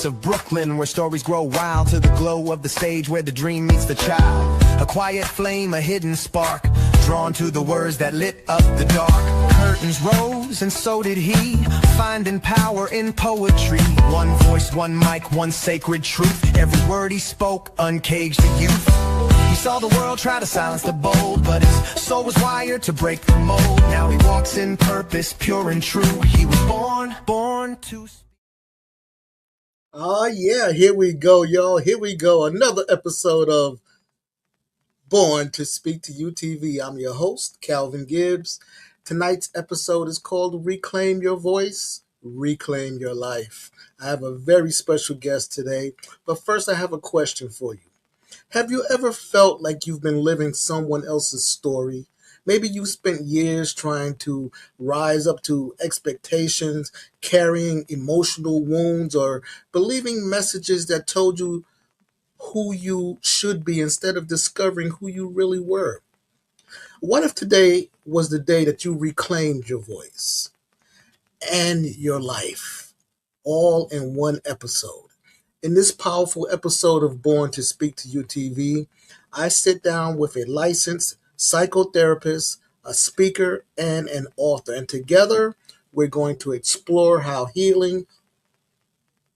streets of Brooklyn, where stories grow wild to the glow of the stage where the dream meets the child. A quiet flame, a hidden spark, drawn to the words that lit up the dark. Curtains rose and so did he, finding power in poetry. One voice, one mic, one sacred truth. Every word he spoke uncaged the youth. He saw the world try to silence the bold, but his soul was wired to break the mold. Now he walks in purpose, pure and true. He was born to speak. Oh yeah, here we go, y'all. Here we go. Another episode of Born to Speak to You TV. I'm your host, Calvin Gibbs. Tonight's episode is called Reclaim Your Voice, Reclaim Your Life. I have a very special guest today, but first I have a question for you. Have you ever felt like you've been living someone else's story? Maybe you spent years trying to rise up to expectations, carrying emotional wounds, or believing messages that told you who you should be instead of discovering who you really were. What if today was the day that you reclaimed your voice and your life, all in one episode? In this powerful episode of Born to Speak to You TV, I sit down with a licensed psychotherapist, a speaker, and an author. And together, we're going to explore how healing,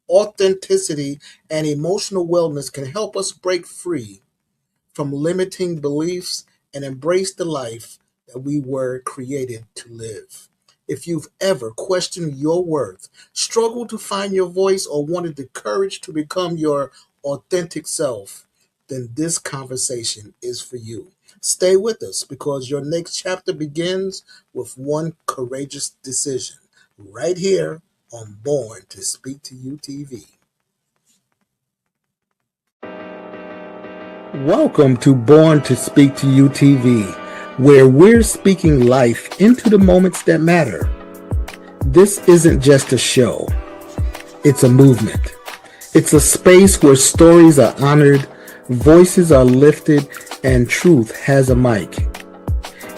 authenticity, and emotional wellness can help us break free from limiting beliefs and embrace the life that we were created to live. If you've ever questioned your worth, struggled to find your voice, or wanted the courage to become your authentic self, then this conversation is for you. Stay with us because your next chapter begins with one courageous decision right here on Born to Speak to You TV. Welcome to Born to Speak to You TV, where we're speaking life into the moments that matter. This isn't just a show. It's a movement. It's a space where stories are honored, voices are lifted, and truth has a mic.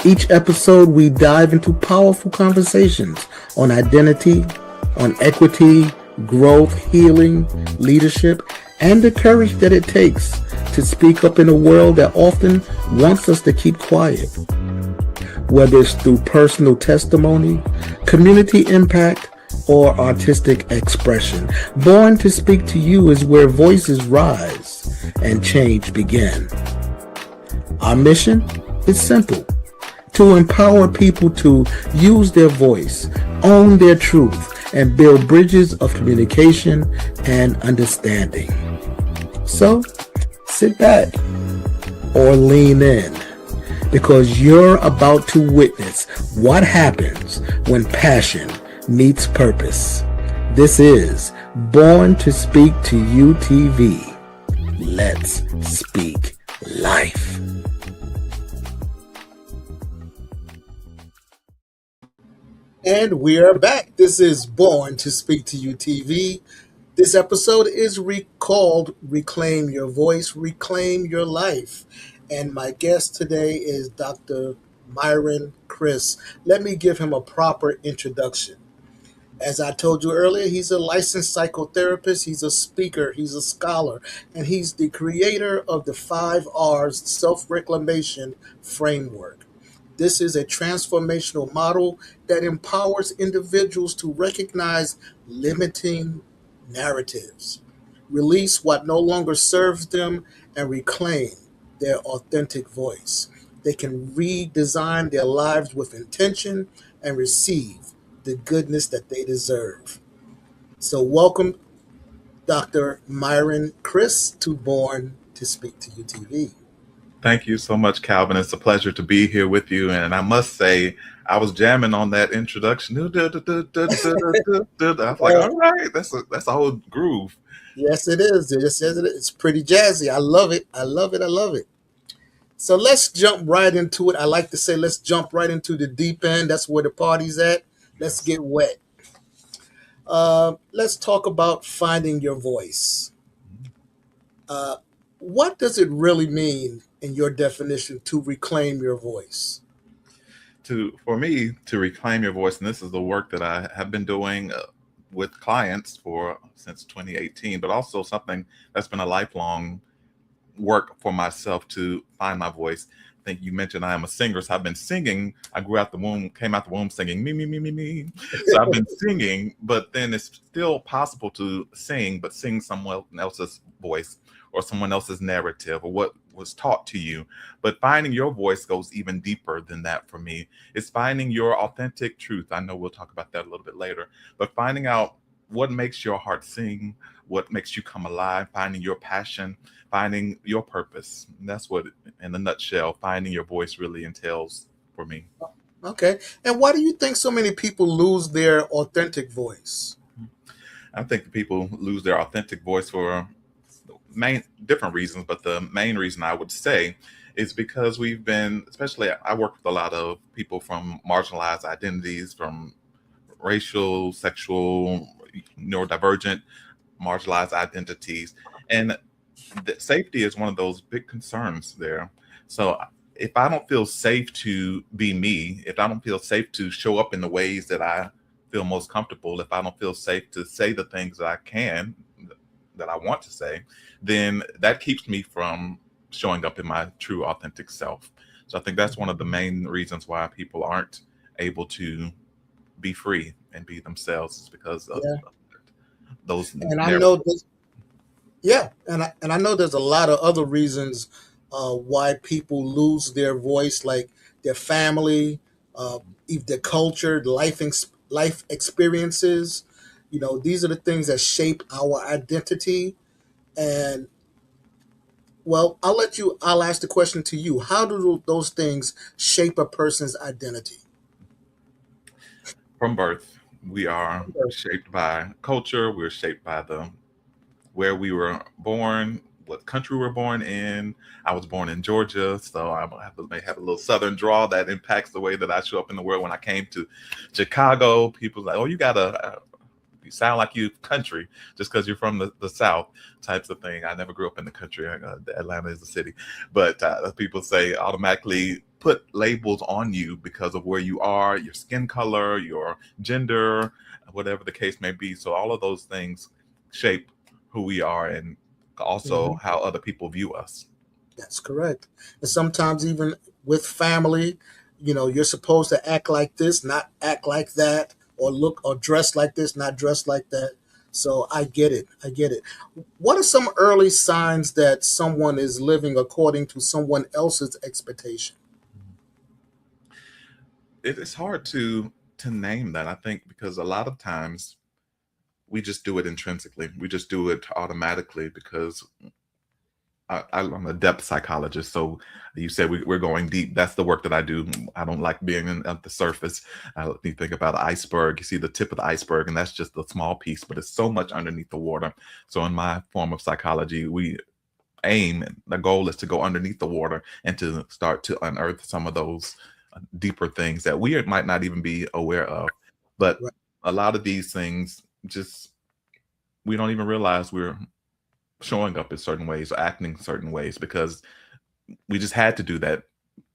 Each episode, we dive into powerful conversations on identity, on equity, growth, healing, leadership, and the courage that it takes to speak up in a world that often wants us to keep quiet. Whether it's through personal testimony, community impact, or artistic expression, Born to Speak to You is where voices rise and change begin. Our mission is simple: to empower people to use their voice, own their truth, and build bridges of communication and understanding. So, sit back or lean in, because you're about to witness what happens when passion meets purpose. This is Born to Speak to You TV. Let's speak life. And we are back. This is Born to Speak to You TV. This episode is called Reclaim Your Voice, Reclaim Your Life. And my guest today is Dr. Myron Krys. Let me give him a proper introduction. As I told you earlier, he's a licensed psychotherapist, he's a speaker, he's a scholar, and he's the creator of the 5 R's self-reclamation framework. This is a transformational model that empowers individuals to recognize limiting narratives, release what no longer serves them, and reclaim their authentic voice. They can redesign their lives with intention and receive the goodness that they deserve. So welcome, Dr. Myron Krys, to Born to Speak to You TV. Thank you so much, Calvin. It's a pleasure to be here with you. And I must say, I was jamming on that introduction. I was like, all right, that's a whole groove. Yes, it is. Yes, it is. It's pretty jazzy. I love it. I love it. I love it. So let's jump right into it. I like to say, let's jump right into the deep end. That's where the party's at. Let's get wet. Let's talk about finding your voice. What does it really mean, in your definition, to reclaim your voice? For me to reclaim your voice, and this is the work that I have been doing with clients for since 2018, but also something that's been a lifelong work for myself to find my voice. I think you mentioned I am a singer, so I've been singing. I came out the womb singing me, me, me, me, me. So I've been singing, but then it's still possible to sing, but sing someone else's voice or someone else's narrative or what was taught to you. But finding your voice goes even deeper than that for me. It's finding your authentic truth. I know we'll talk about that a little bit later, but finding out what makes your heart sing, what makes you come alive, finding your passion, finding your purpose. And that's what, in a nutshell, finding your voice really entails for me. Okay. And why do you think so many people lose their authentic voice? I think people lose their authentic voice for main different reasons, but the main reason I would say is because we've been, especially I work with a lot of people from marginalized identities, from racial, sexual, neurodivergent, marginalized identities, and safety is one of those big concerns there. So if I don't feel safe to be me, if I don't feel safe to show up in the ways that I feel most comfortable, if I don't feel safe to say the things that I can, that I want to say, then that keeps me from showing up in my true authentic self. So I think that's one of the main reasons why people aren't able to be free and be themselves, is because of Yeah. those And I narratives. know this, yeah, and I know there's a lot of other reasons why people lose their voice, like their family, uh, their culture, life experiences. You know, these are the things that shape our identity. And well, I'll ask the question to you. How do those things shape a person's identity? From birth, we are shaped by culture. We're shaped by the where we were born, what country we're born in. I was born in Georgia, so may have a little Southern drawl that impacts the way that I show up in the world. When I came to Chicago, people like, "Oh, you got you sound like you country just because you're from the South," types of thing. I never grew up in the country. Atlanta is a city, but people say automatically put labels on you because of where you are, your skin color, your gender, whatever the case may be. So all of those things shape who we are and also Mhm. how other people view us. That's correct. And sometimes even with family, you know, you're supposed to act like this, not act like that, or look or dress like this, not dress like that. So I get it. I get it. What are some early signs that someone is living according to someone else's expectation? It's hard to name that, I think, because a lot of times we just do it intrinsically. We just do it automatically because I'm a depth psychologist. So you said we're going deep. That's the work that I do. I don't like being at the surface. You think about an iceberg. You see the tip of the iceberg, and that's just a small piece, but it's so much underneath the water. So in my form of psychology, the goal is to go underneath the water and to start to unearth some of those deeper things that we might not even be aware of. But Right. a lot of these things just we don't even realize we're showing up in certain ways or acting certain ways because we just had to do that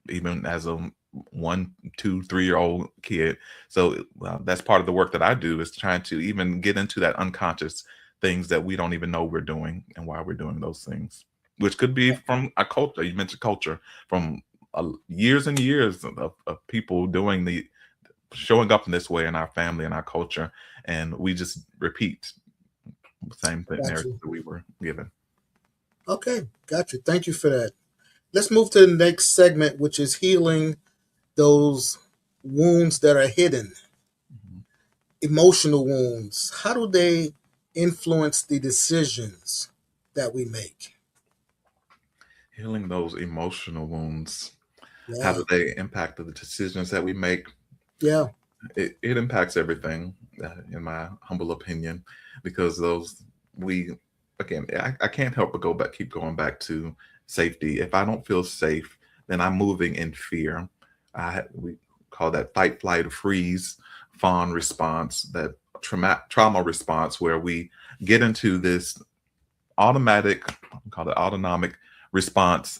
even as a 1, 2, 3 year old kid. So that's part of the work that I do, is trying to even get into that unconscious things that we don't even know we're doing and why we're doing those things, which could be from a culture. You mentioned culture, from years and years of people doing the showing up in this way in our family and our culture, and we just repeat the same Got narrative you. that we were given. Okay. Got you. Thank you for that. Let's move to the next segment, which is healing those wounds that are hidden. Mhm. Emotional wounds. How do they influence the decisions that we make? Healing those emotional wounds. How Yeah. do they impact the decisions that we make? Yeah. It impacts everything, in my humble opinion, because those we again, I can't help but keep going back to safety. If I don't feel safe, then I'm moving in fear. We call that fight, flight, or freeze, fawn response, that trauma response, where we get into this automatic, we call it autonomic response,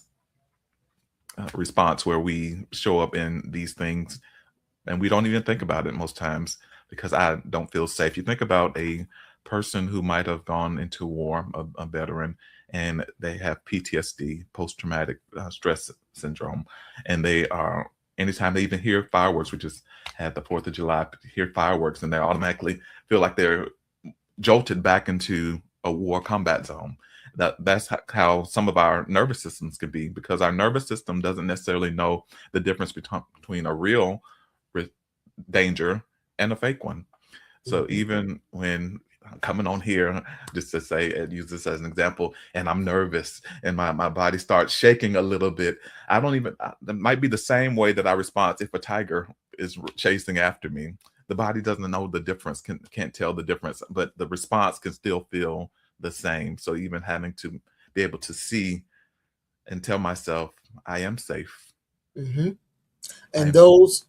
where we show up in these things and we don't even think about it most times. because I don't feel safe. You think about a person who might have gone into war, a veteran, and they have PTSD, post-traumatic stress syndrome, and they are, anytime they even hear fireworks, we just had the 4th of July, hear fireworks, and they automatically feel like they're jolted back into a war combat zone. That's how some of our nervous systems can be, because our nervous system doesn't necessarily know the difference between a real danger and a fake one. So even when I'm coming on here, just to say, and use this as an example, and I'm nervous and my body starts shaking a little bit, I don't even, it might be the same way that I respond if a tiger is chasing after me. The body doesn't know the difference, can't tell the difference, but the response can still feel the same. So even having to be able to see and tell myself I am safe. And those,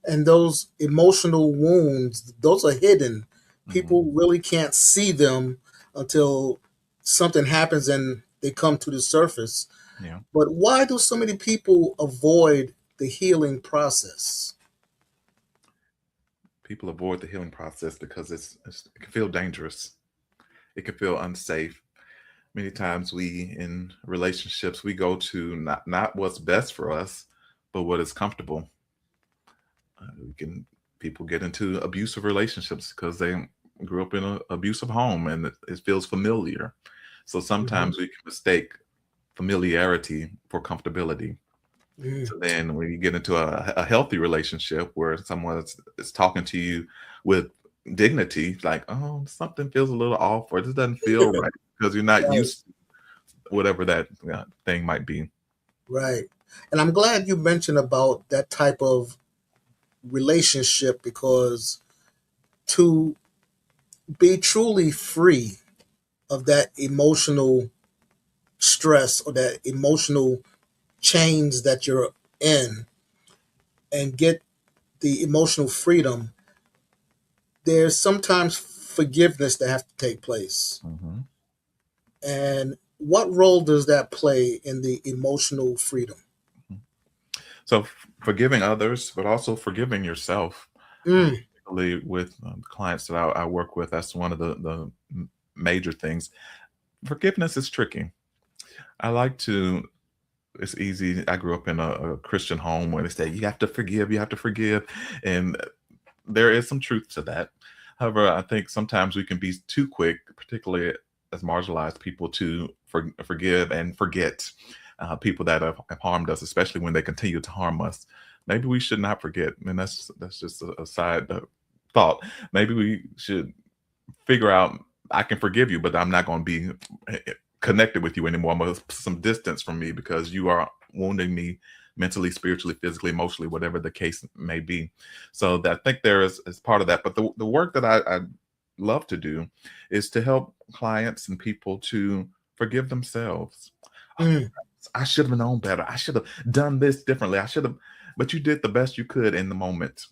and those emotional wounds, those are hidden. People really can't see them until something happens and they come to the surface. Yeah. But why do so many people avoid the healing process? People avoid the healing process because it can feel dangerous. It can feel unsafe. Many times we, in relationships, we go to not what's best for us, but what is comfortable. People get into abusive relationships because they grew up in an abusive home and it feels familiar. So sometimes we can mistake familiarity for comfortability. So then when you get into a healthy relationship where someone is talking to you with dignity, like, oh, something feels a little off, or this doesn't feel right, because you're not used to whatever that thing might be. Right. And I'm glad you mentioned about that type of relationship, because to be truly free of that emotional stress or that emotional chains that you're in and get the emotional freedom, there's sometimes forgiveness that has to take place. And what role does that play in the emotional freedom? So forgiving others, but also forgiving yourself. Particularly with clients that I work with, that's one of the major things. Forgiveness is tricky. It's easy. I grew up in a Christian home where they say, you have to forgive. And there is some truth to that. However, I think sometimes we can be too quick, particularly as marginalized people, to forgive and forget people that have harmed us, especially when they continue to harm us. Maybe we should not forget. And that's just a side thought. Maybe we should figure out, I can forgive you, but I'm not going to be connected with you anymore. I'm going to put some distance from me because you are wounding me mentally, spiritually, physically, emotionally, whatever the case may be. So I think there is part of that. But the work that I love to do is to help clients and people to forgive themselves. I should have known better. I should have done this differently. But you did the best you could in the moment.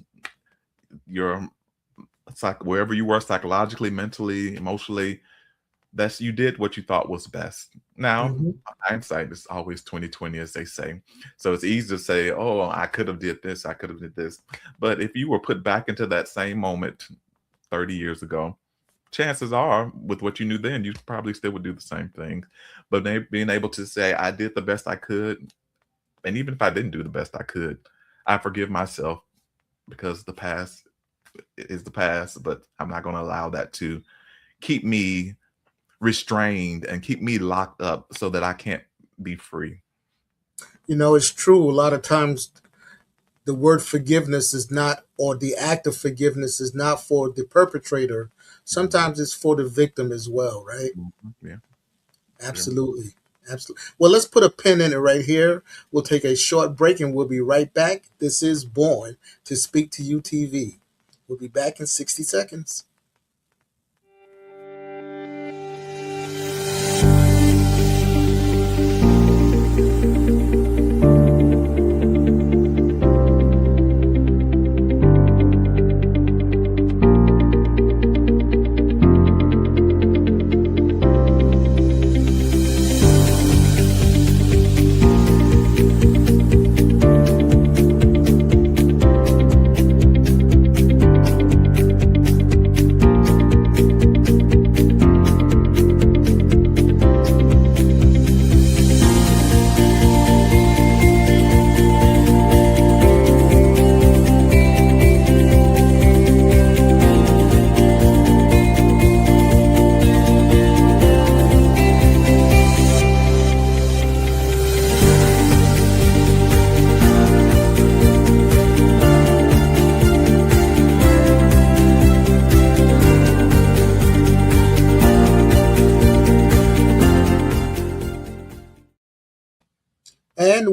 It's like wherever you were psychologically, mentally, emotionally, you did what you thought was best. Now, hindsight is always 20/20, as they say. So it's easy to say, oh, I could have did this, I could have did this. But if you were put back into that same moment 30 years ago, chances are, with what you knew then, you probably still would do the same thing. But being able to say, I did the best I could, and even if I didn't do the best I could, I forgive myself, because the past is the past, but I'm not going to allow that to keep me restrained and keep me locked up so that I can't be free. You know, it's true. A lot of times the word forgiveness is not, or the act of forgiveness is not for the perpetrator. Sometimes it's for the victim as well, right? Yeah. Absolutely. Absolutely. Well, let's put a pin in it right here. We'll take a short break and we'll be right back. This is Born to Speak to You TV. We'll be back in 60 seconds.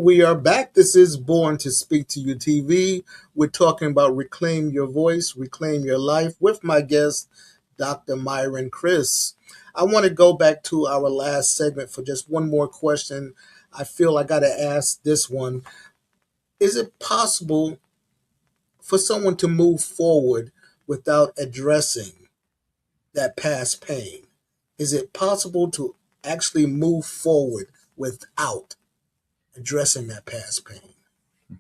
we are back. This is Born to Speak to You TV. We're talking about reclaim your voice, reclaim your life with my guest, Dr. Myron Krys. I want to go back to our last segment for just one more question. I feel I got to ask this one. Is it possible for someone to move forward without addressing that past pain? Is it possible to actually move forward without addressing that past pain?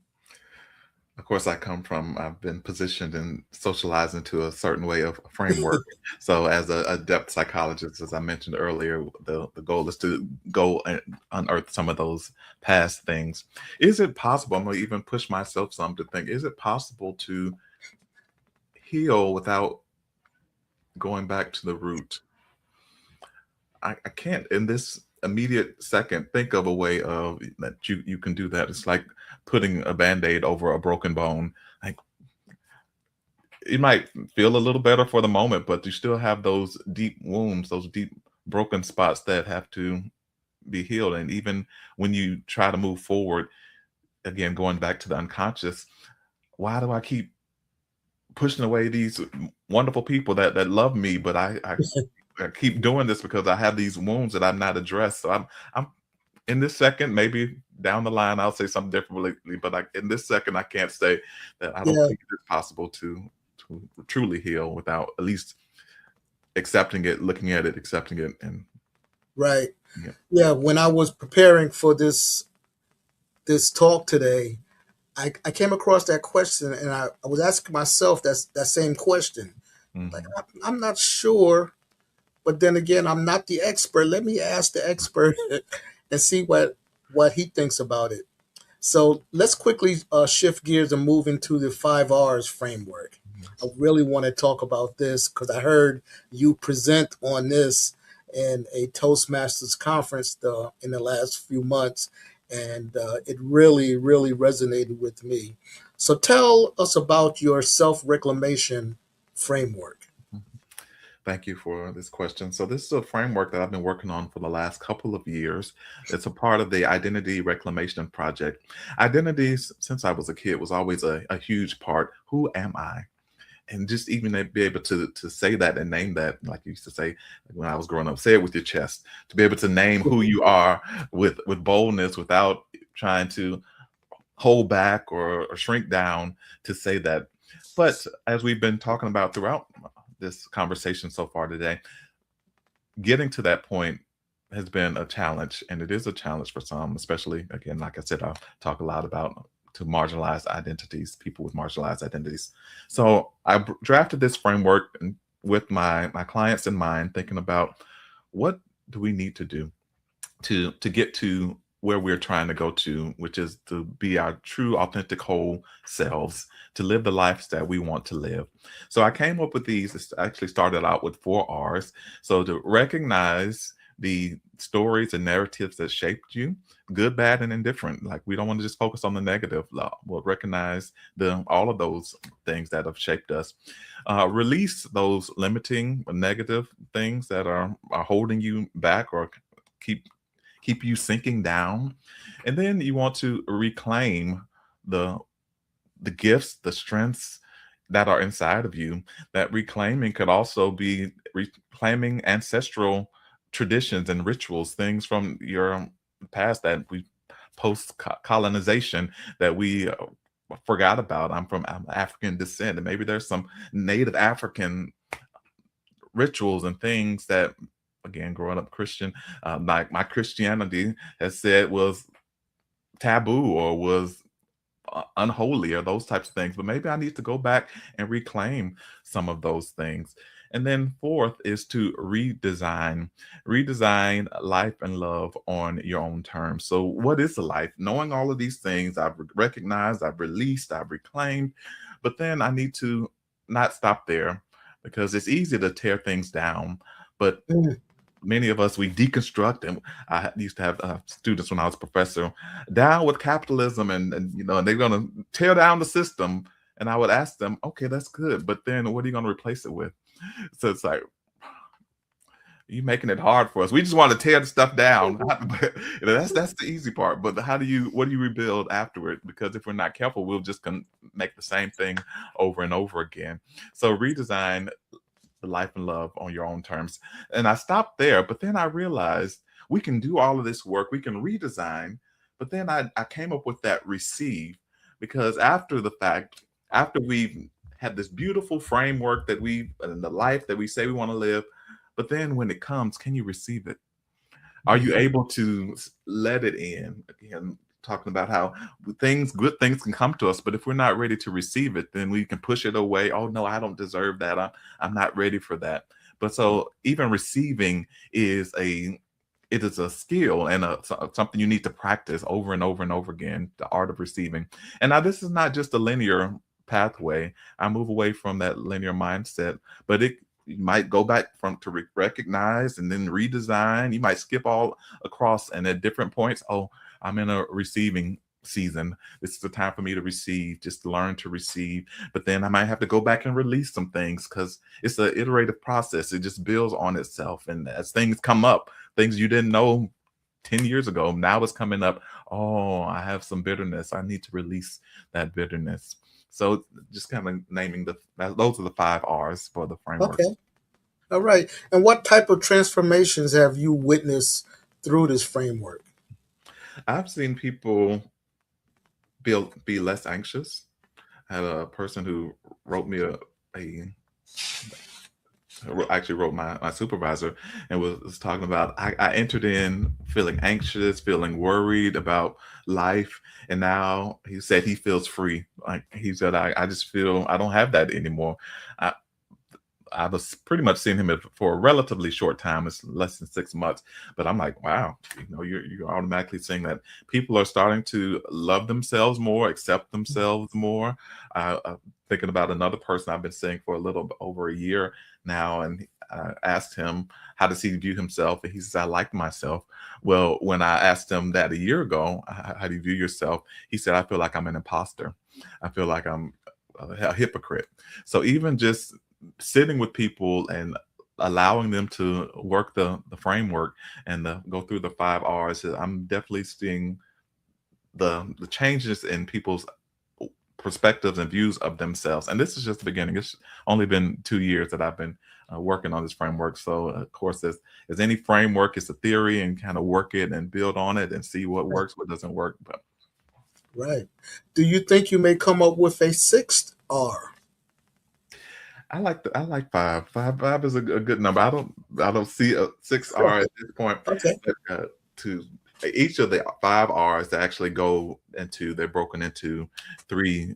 Of course, I've been positioned and socialized into a certain way of framework. So as a depth psychologist, as I mentioned earlier, the goal is to go and unearth some of those past things. Is it possible, I'm going to even push myself some to think, is it possible to heal without going back to the root? I can't in this immediate second think of a way of that you can do that. It's like putting a band-aid over a broken bone. Like, it might feel a little better for the moment, but you still have those deep wounds, those deep broken spots that have to be healed. And even when you try to move forward, again, going back to the unconscious, why do I keep pushing away these wonderful people that love me, but I keep doing this because I have these wounds that I've not addressed. So I'm in this second, maybe down the line, I'll say something differently, but in this second, I can't say that I don't Yeah, think it's possible to truly heal without at least accepting it, looking at it, accepting it, and right. yeah. Yeah, when I was preparing for this talk today, I came across that question and I was asking myself that same question. Like, Mhm. I'm not sure, but then again, I'm not the expert. Let me ask the expert and see what he thinks about it. So let's quickly shift gears and move into the 5 R's framework. I Yes. really want to talk about this because I heard you present on this in a Toastmasters conference in the last few months, and it really, really resonated with me. So tell us about your self-reclamation framework. Thank you for this question. So this is a framework that I've been working on for the last couple of years. It's a part of the Identity Reclamation Project. Identities, since I was a kid, was always a huge part. Who am I? And just even to be able to say that and name that, like you used to say when I was growing up, say it with your chest. To be able to name who you are with boldness without trying to hold back or shrink down to say that. But as we've been talking about throughout this conversation so far today, getting to that point has been a challenge, and it is a challenge for some, especially, again, like I said, I talk a lot about to marginalized identities, people with marginalized identities. So I drafted this framework with my clients in mind, thinking about what do we need to do to get to where we're trying to go to, which is to be our true, authentic, whole selves, to live the lives that we want to live. So I came up with these. It actually started out with 4 R's. So to recognize the stories and narratives that shaped you, good, bad, and indifferent. Like, we don't want to just focus on the negative. We'll recognize all of those things that have shaped us. Release those limiting negative things that are holding you back or keep you sinking down. And then you want to reclaim the gifts, the strengths that are inside of you. That reclaiming could also be reclaiming ancestral traditions and rituals, things from your past that we post colonization that we forgot about. I'm African descent, and maybe there's some native African rituals and things that, again, growing up Christian, like my Christianity has said was taboo or was unholy or those types of things. But maybe I need to go back and reclaim some of those things. And then fourth is to redesign life and love on your own terms. So what is a life? Knowing all of these things, I've recognized, I've released, I've reclaimed, but then I need to not stop there, because it's easy to tear things down. But Mm, many of us, we deconstruct, and I used to have students when I was a professor, down with capitalism, and they're going to tear down the system. And I would ask them, okay, that's good, but then what are you going to replace it with? So it's like, You making it hard for us. We just want to tear the stuff down. That's the easy part. But what do you rebuild afterward? Because if we're not careful, we'll just make the same thing over and over again. So redesign the life and love on your own terms. And I stopped there, but then I realized we can do all of this work. We can redesign, but then I came up with that receive, because after the fact, after we've had this beautiful framework that and the life that we say we want to live, but then when it comes, can you receive it? Are you able to let it in? Again, talking about how good things can come to us, but if we're not ready to receive it, then we can push it away. Oh no, I don't deserve that. I'm not ready for that. But so even receiving it is a skill and something you need to practice over and over and over again, the art of receiving. And now this is not just a linear pathway. I move away from that linear mindset, but you might go back recognize and then redesign. You might skip all across, and at different points, oh, I'm in a receiving season. This is the time for me to receive, just learn to receive. But then I might have to go back and release some things, because it's an iterative process. It just builds on itself. And as things come up, things you didn't know 10 years ago, now it's coming up. Oh, I have some bitterness. I need to release that bitterness. So just kind of naming those are the 5 R's for the framework. Okay. All right. And what type of transformations have you witnessed through this framework? I've seen people be less anxious. I had a person who wrote me actually wrote my supervisor, and was talking about, I entered in feeling anxious, feeling worried about life, and now he said he feels free. Like he said, I just feel I don't have that anymore. I was pretty much seeing him for a relatively short time. It's less than 6 months, but I'm like, wow, you're automatically saying that people are starting to love themselves more, accept themselves more. I'm thinking about another person I've been seeing for a little over a year now, and I asked him, how does he view himself? And he says, I like myself. Well, when I asked him that a year ago, how do you view yourself? He said, I feel like I'm an imposter. I feel like I'm a hypocrite. So even just sitting with people and allowing them to work the framework and go through the 5 R's, I'm definitely seeing the changes in people's perspectives and views of themselves. And this is just the beginning. It's only been 2 years that I've been working on this framework. So of course, as any framework, it's a theory, and kind of work it and build on it and see what works, what doesn't work. But Right. Do you think you may come up with a 6th R? I like 5. Five is a good number. I don't see a 6 R at this point. Okay. But, to each of the 5 R's that actually they're broken into 3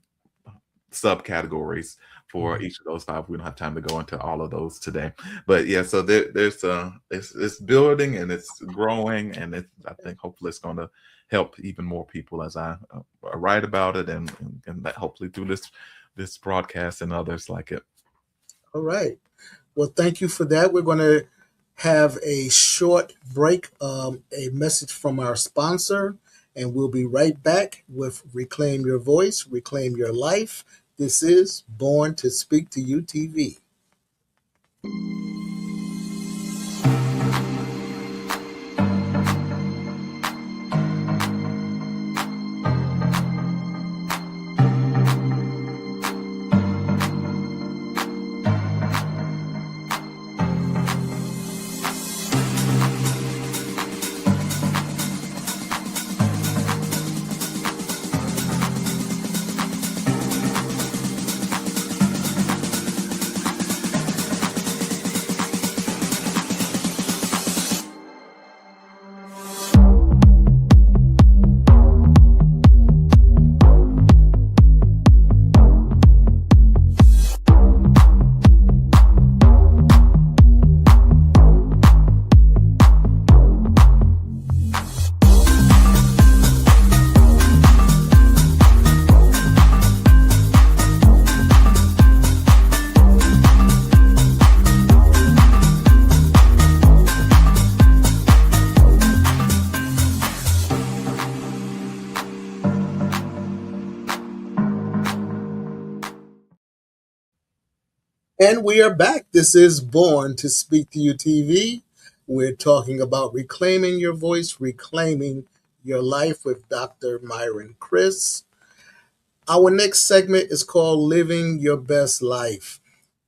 subcategories for each of those 5. We don't have time to go into all of those today, but yeah. So it's building and it's growing, and I think hopefully it's going to help even more people as I write about it, and that hopefully through this broadcast and others like it. All right. Well, thank you for that. We're going to have a short break, a message from our sponsor, and we'll be right back with Reclaim Your Voice, Reclaim Your Life. This is Born to Speak to You TV. And we are back. This is Born to Speak to You TV. We're talking about reclaiming your voice, reclaiming your life with Dr. Myron Krys. Our next segment is called Living Your Best Life.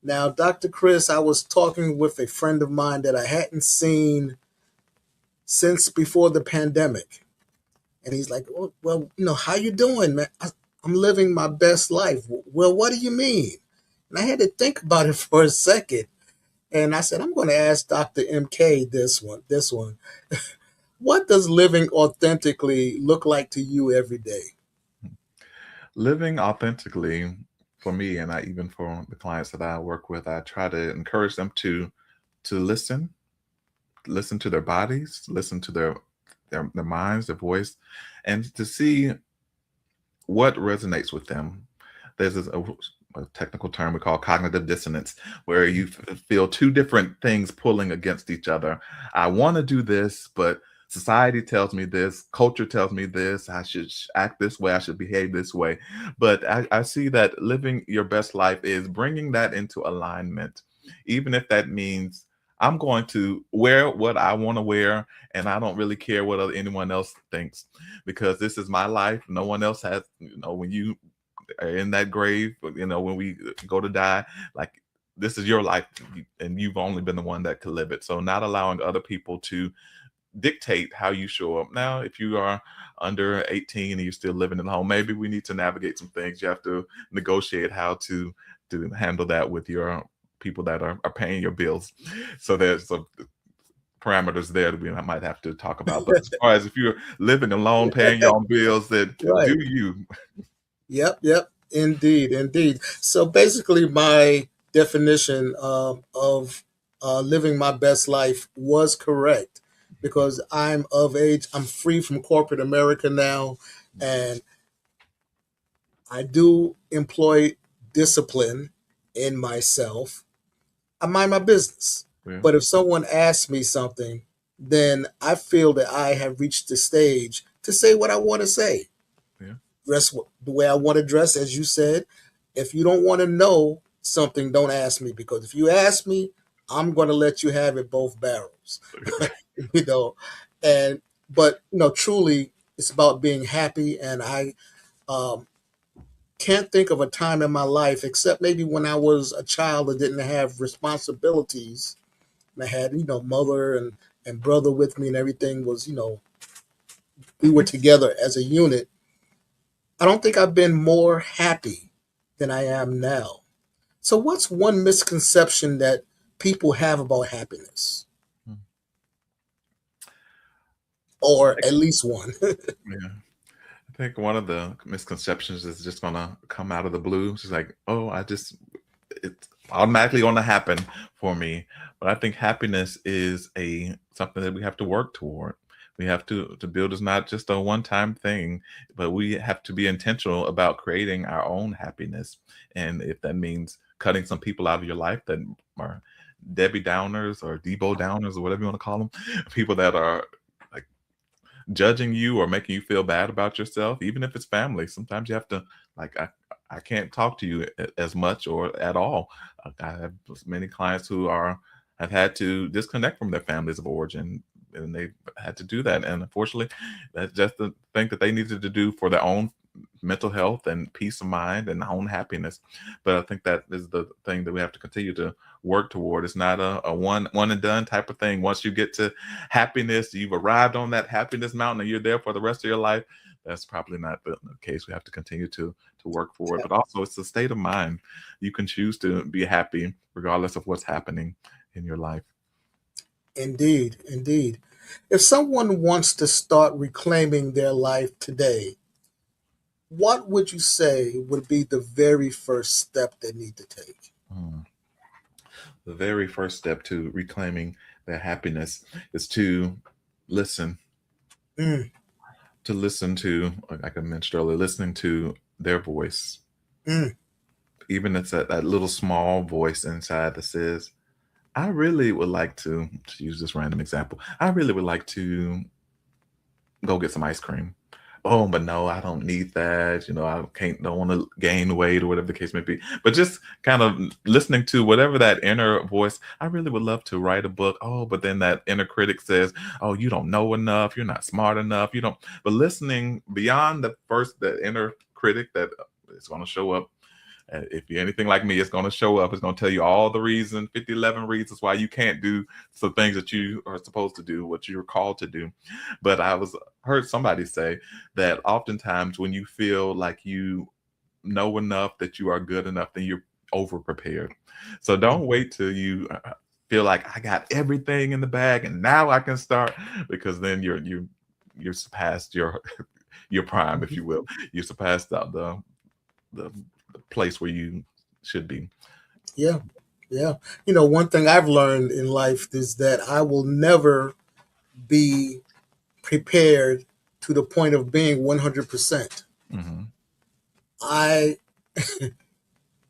Now, Dr. Krys, I was talking with a friend of mine that I hadn't seen since before the pandemic. And he's like, well, how you doing, man? I'm living my best life. Well, what do you mean? And I had to think about it for a second. And I said, I'm going to ask Dr. MK this one. What does living authentically look like to you every day? Living authentically for me, and I even for the clients that I work with, I try to encourage them to listen to their bodies, listen to their minds, their voice, and to see what resonates with them. There's a technical term we call cognitive dissonance, where you feel two different things pulling against each other. I want to do this, but society tells me this, culture tells me this, I should act this way, I should behave this way. But I see that living your best life is bringing that into alignment, even if that means I'm going to wear what I want to wear, and I don't really care what anyone else thinks, because this is my life. No one else has, when you are in that grave, when we go to die, like, this is your life, and you've only been the one that could live it. So not allowing other people to dictate how you show up. Now, if you are under 18 and you're still living at home, maybe we need to navigate some things. You have to negotiate how to handle that with your people that are paying your bills. So there's some parameters there that we might have to talk about. But as far as if you're living alone, paying your own bills, then Right. do you. Yep. Indeed. So basically, my definition of living my best life was correct because I'm of age. I'm free from corporate America now, and I do employ discipline in myself. I mind my business. Yeah. But if someone asks me something, then I feel that I have reached the stage to say what I want to say. Yeah. Dress the way I want to dress, as you said. If you don't want to know something, don't ask me, because if you ask me, I'm going to let you have it both barrels. you know, and but truly, it's about being happy, and I um, can't think of a time in my life except maybe when I was a child that didn't have responsibilities. And I had mother and brother with me, and everything was we were together as a unit. I don't think I've been more happy than I am now. So, what's one misconception that people have about happiness? Hmm. Or at least one. Yeah. I think one of the misconceptions is just gonna come out of the blue. It's like, oh, it's automatically gonna happen for me. But I think happiness is something that we have to work toward. We have to build. Is not just a one-time thing, but we have to be intentional about creating our own happiness. And if that means cutting some people out of your life that are Debbie Downers or Debo Downers or whatever you want to call them, people that are like judging you or making you feel bad about yourself, even if it's family. Sometimes you have to, like, I can't talk to you as much or at all. I have many clients who have had to disconnect from their families of origin, and they've had to do that. And unfortunately, that's just the thing that they needed to do for their own mental health and peace of mind and own happiness. But I think that is the thing that we have to continue to work toward. It's not a one and done type of thing. Once you get to happiness, you've arrived on that happiness mountain and you're there for the rest of your life. That's probably not the case. We have to continue to work for it. But also, it's a state of mind. You can choose to be happy regardless of what's happening in your life. Indeed. If someone wants to start reclaiming their life today, what would you say would be the very first step they need to take? Mm. The very first step to reclaiming their happiness is to listen, Mm, to listen to, like I mentioned earlier, listening to their voice. mm, Even it's that little small voice inside that says, I really would like to use this random example. I really would like to go get some ice cream. oh, but no, I don't need that. I don't want to gain weight or whatever the case may be. But just kind of listening to whatever that inner voice, I really would love to write a book. Oh, but then that inner critic says, oh, you don't know enough. You're not smart enough. You don't. But listening beyond the inner critic that is going to show up. If you're anything like me, it's going to show up. It's going to tell you all the 11 reasons why you can't do some things that you are supposed to do, what you're called to do. But heard somebody say that oftentimes when you feel like you know enough, that you are good enough, then you're over prepared. So don't wait till you feel like I got everything in the bag and now I can start, because then you're surpassed your prime, if you will. You surpassed the place where you should be. Yeah. Yeah. One thing I've learned in life is that I will never be prepared to the point of being 100%. Mm-hmm. I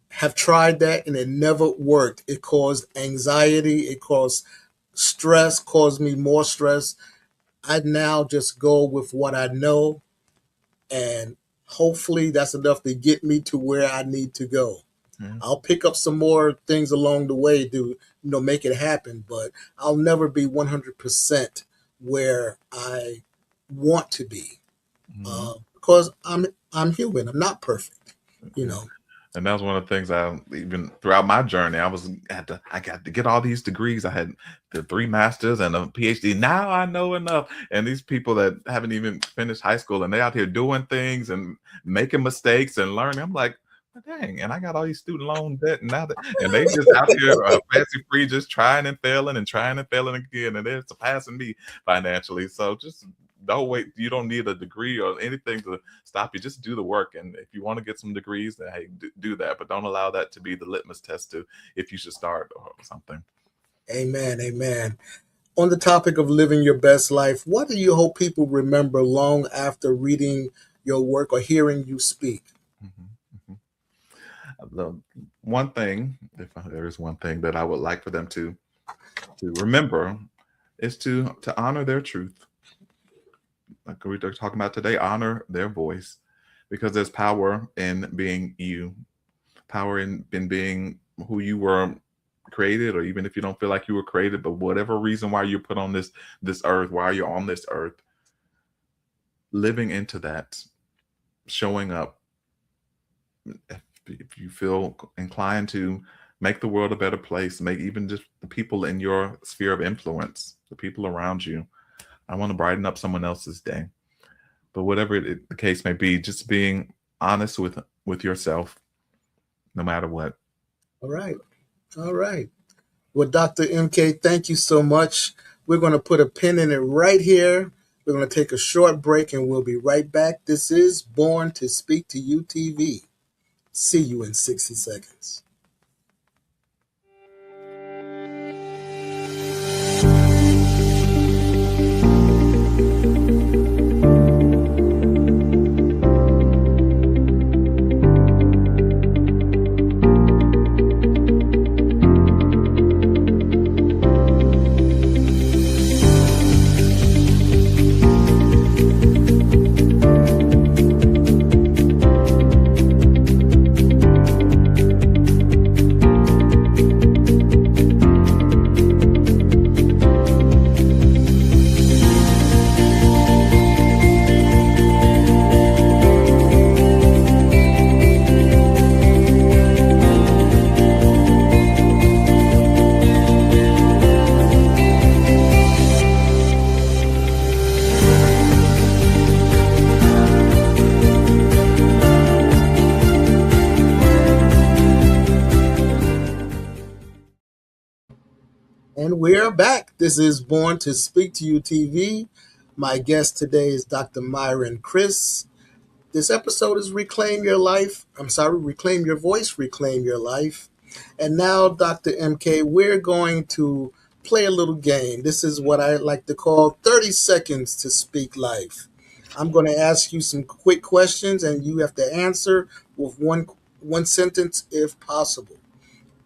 have tried that and it never worked. It caused anxiety. It caused stress, caused me more stress. I now just go with what I know, and hopefully that's enough to get me to where I need to go. Yeah. I'll pick up some more things along the way to make it happen, but I'll never be 100% where I want to be, because I'm human. I'm not perfect, And that was one of the things even throughout my journey, I got to get all these degrees. I had the 3 masters and a PhD. Now I know enough. And these people that haven't even finished high school and they're out here doing things and making mistakes and learning. I'm like, dang, and I got all these student loan debt, and and they just out here fancy free, just trying and failing again, and they're surpassing me financially. So just don't wait. You don't need a degree or anything to stop you. Just do the work, and if you want to get some degrees, then hey, do that. But don't allow that to be the litmus test to if you should start or something. Amen. Amen. On the topic of living your best life, what do you hope people remember long after reading your work or hearing you speak? Mm-hmm. The one thing, if there is one thing that I would like for them to remember, is to honor their truth. Like we're talking about today, honor their voice, because there's power in being you, power in being who you were created, or even if you don't feel like you were created, but whatever reason why you're put on this earth, why you're on this earth, living into that, showing up. If you feel inclined to make the world a better place, make even just the people in your sphere of influence, the people around you. I want to brighten up someone else's day. But whatever the case may be, just being honest with yourself, no matter what. All right. All right. Well, Dr. MK, thank you so much. We're going to put a pin in it right here. We're going to take a short break and we'll be right back. This is Born to Speak to You TV. See you in 60 seconds. And we're back. This is Born to Speak to You TV. My guest today is Dr. Myron Krys. This episode is Reclaim Your Life. Reclaim Your Voice, Reclaim Your Life. And now, Dr. MK, we're going to play a little game. This is what I like to call 30 seconds to speak life. I'm going to ask you some quick questions, and you have to answer with one sentence if possible.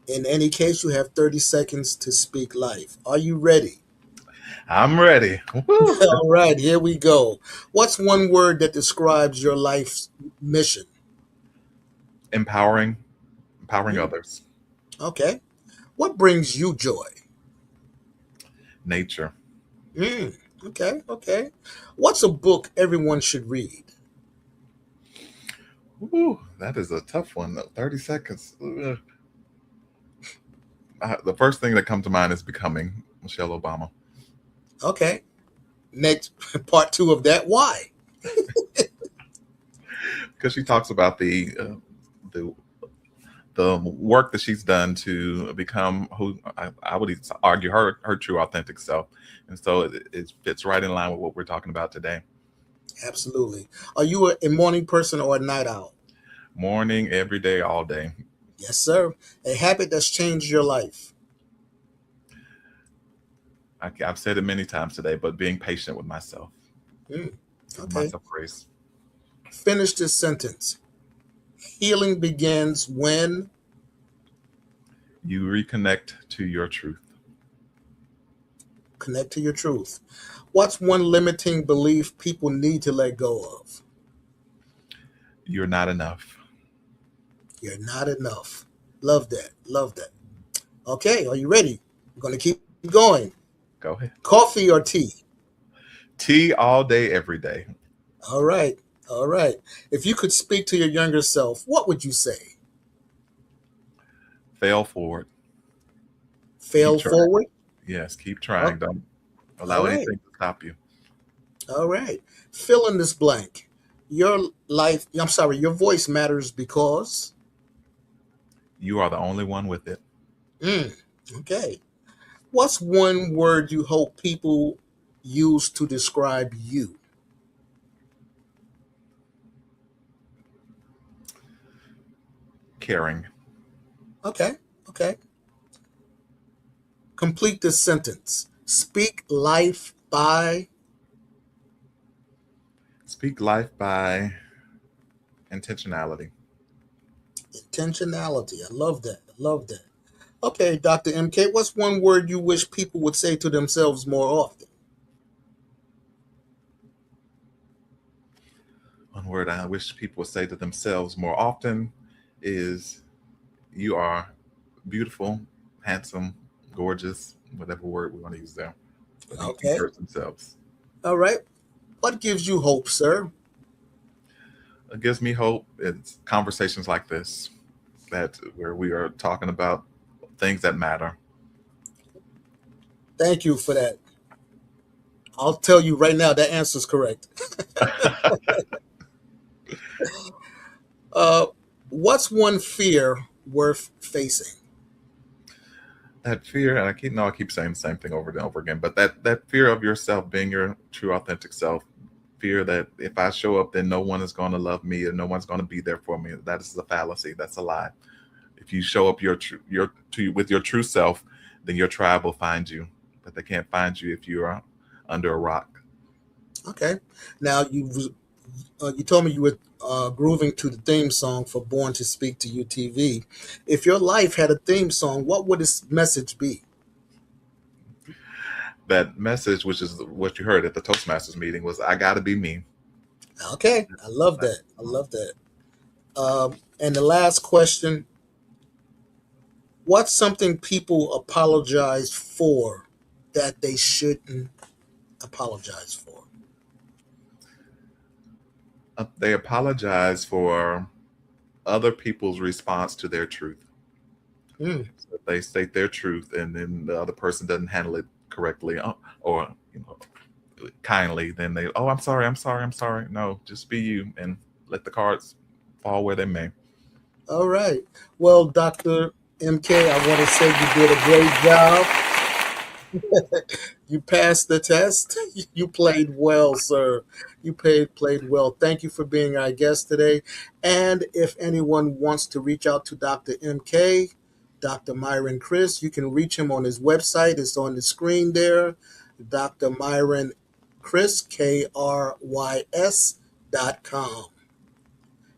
In any case, you have 30 seconds to speak life. Are you ready? I'm ready. Woo. All right, here we go. What's one word that describes your life's mission? Empowering, empowering Hmm, others. okay. What brings you joy? Nature. Hmm, okay, okay. What's a book everyone should read? Woo, that is a tough one. 30 seconds. Ugh. The first thing that comes to mind is Becoming, Michelle Obama. Okay. Next, part two of that. Why? Because she talks about the the work that she's done to become who I would argue her true authentic self, and so it fits right in line with what we're talking about today. Absolutely. Are you a morning person or a night owl? Morning, every day, all day. Yes, sir. A habit that's changed your life. I've said it many times today, but being patient with myself, Hmm, giving okay. myself grace. Finish this sentence. Healing begins when. You reconnect to your truth. Connect to your truth. What's one limiting belief people need to let go of? You're not enough. You're not enough. Love that. Love that. Okay, are you ready? I'm going to keep going. Go ahead. Coffee or tea? Tea all day, every day. All right. All right. If you could speak to your younger self, what would you say? Fail forward. Keep Fail trying. forward? Yes, keep Oh, trying. Don't all allow right. anything to stop you. All right. Fill in this blank. Your life, I'm sorry, your voice matters because. You are the only one with it. Mm, okay. What's one word you hope people use to describe you? Caring. Okay. Okay. Complete this sentence. Speak life by Speak life by intentionality. intentionality. I love that. I love that. Okay, Dr. MK, what's one word you wish people would say to themselves more often? One word I wish people would say to themselves more often is you are beautiful, handsome, gorgeous, whatever word we want to use there. But Okay. encourage themselves. All right. What gives you hope, sir? It gives me hope. It's conversations like this that where we are talking about things that matter. Thank you for that. I'll tell you right now that answer is correct. Uh, what's one fear worth facing? That fear, and I keep saying the same thing over and over again, but that fear of yourself being your true authentic self, fear that if I show up, then no one is going to love me and no one's going to be there for me. That is a fallacy. That's a lie. If you show up with your true self, then your tribe will find you, but they can't find you if you are under a rock. Okay. Now you told me you were grooving to the theme song for Born to Speak to You TV. If your life had a theme song, what would its message be? That message, which is what you heard at the Toastmasters meeting, was I got to be me. Okay, I love that. I love that. And the last question: what's something people apologize for that they shouldn't apologize for? They apologize for other people's response to their truth. Hmm. So if they state their truth and then the other person doesn't handle it correctly, or kindly, then they, oh, I'm sorry, I'm sorry, I'm sorry. No, just be you and let the cards fall where they may. All right. Well, Dr. MK, I want to say you did a great job. You passed the test. You played well, sir. You played well. Thank you for being our guest today. And if anyone wants to reach out to Dr. MK, Dr. Myron Krys, you can reach him on his website. It's on the screen there. Dr. Myron Krys, KRYS.com.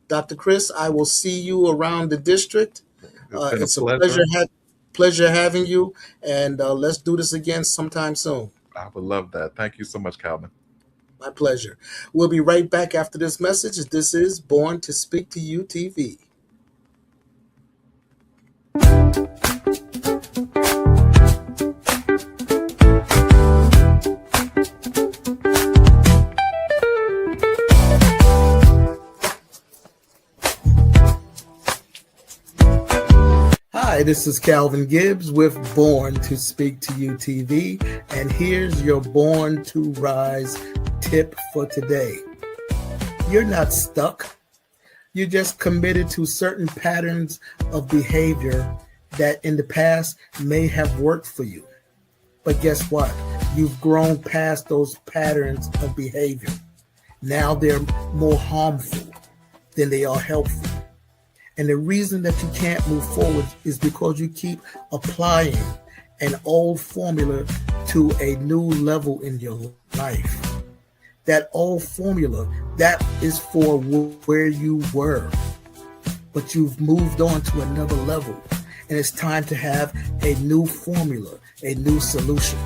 Dr. Chris, I will see you around the district. It's been a It's a pleasure. pleasure having you, and let's do this again sometime soon. I would love that. Thank you so much, Calvin. My pleasure. We'll be right back after this message. This is Born to Speak to You TV. Hi, this is Calvin Gibbs with Born to Speak to You TV, and here's your Born to Rise tip for today. You're not stuck. You're just committed to certain patterns of behavior that in the past may have worked for you. But guess what? You've grown past those patterns of behavior. Now they're more harmful than they are helpful. And the reason that you can't move forward is because you keep applying an old formula to a new level in your life. That old formula, that is for where you were. But you've moved on to another level. And it's time to have a new formula, a new solution.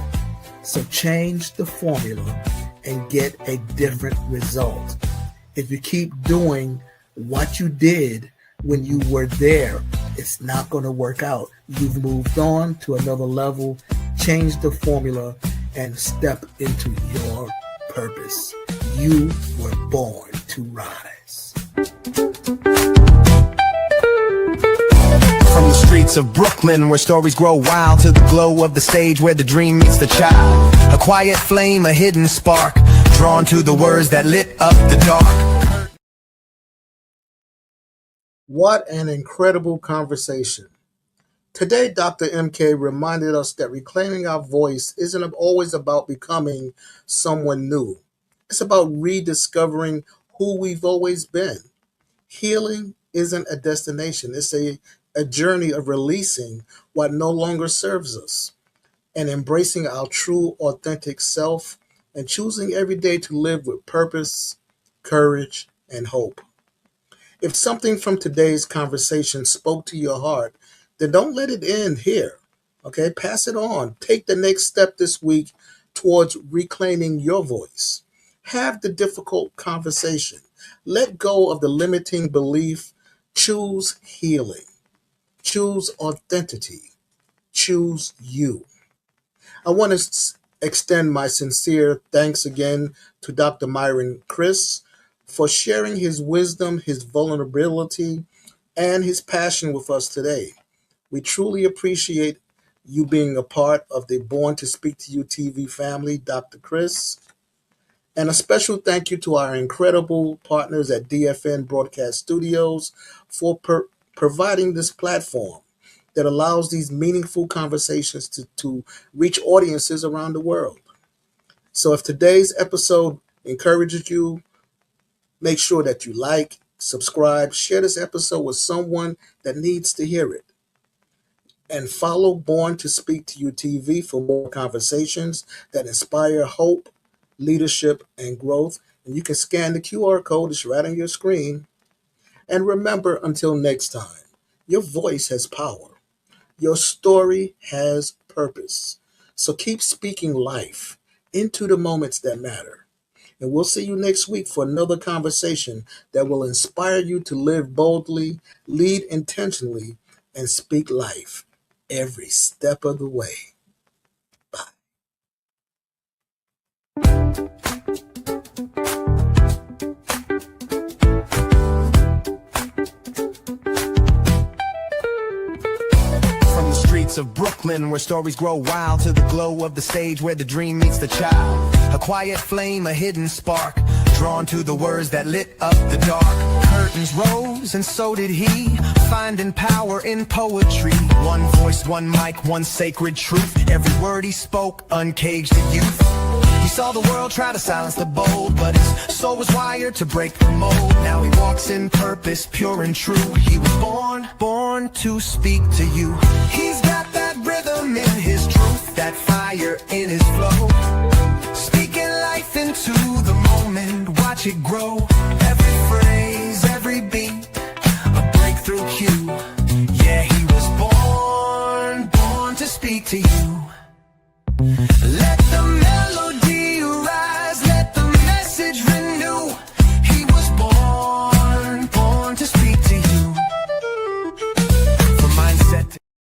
So change the formula and get a different result. If you keep doing what you did when you were there, it's not going to work out. You've moved on to another level, change the formula, and step into your purpose. You were born to rise. From the streets of Brooklyn, where stories grow wild, to the glow of the stage where the dream meets the child. A quiet flame, a hidden spark, drawn to the words that lit up the dark. What an incredible conversation. Today, Dr. MK reminded us that reclaiming our voice isn't always about becoming someone new. It's about rediscovering who we've always been. Healing isn't a destination. It's a journey of releasing what no longer serves us and embracing our true, authentic self and choosing every day to live with purpose, courage, and hope. If something from today's conversation spoke to your heart, then don't let it end here. Okay, pass it on. Take the next step this week towards reclaiming your voice. Have the difficult conversation. Let go of the limiting belief. Choose healing. Choose authenticity. Choose you. I want to extend my sincere thanks again to Dr. Myron Krys for sharing his wisdom, his vulnerability, and his passion with us today. We truly appreciate you being a part of the Born to Speak to You TV family, Dr. Krys. And a special thank you to our incredible partners at DFN Broadcast Studios for providing this platform that allows these meaningful conversations to reach audiences around the world. So if today's episode encourages you, make sure that you like, subscribe, share this episode with someone that needs to hear it. And follow Born to Speak to You TV for more conversations that inspire hope, leadership, and growth. And you can scan the QR code, it's right on your screen. And remember, until next time, your voice has power. Your story has purpose. So keep speaking life into the moments that matter. And we'll see you next week for another conversation that will inspire you to live boldly, lead intentionally, and speak life every step of the way. Bye. From the streets of Brooklyn, where stories grow wild, to the glow of the stage where the dream meets the child. A quiet flame, a hidden spark, drawn to the words that lit up the dark. Curtains rose, and so did he, finding power in poetry. One voice, one mic, one sacred truth. Every word he spoke uncaged the youth. He saw the world try to silence the bold, but his soul was wired to break the mold. Now he walks in purpose, pure and true. He was born to speak to you. He's got that rhythm in his truth, that fire in his flow. Speaking life into the moment, watch it grow. Every phrase, every beat, a breakthrough cue. Yeah, he was born to speak to you.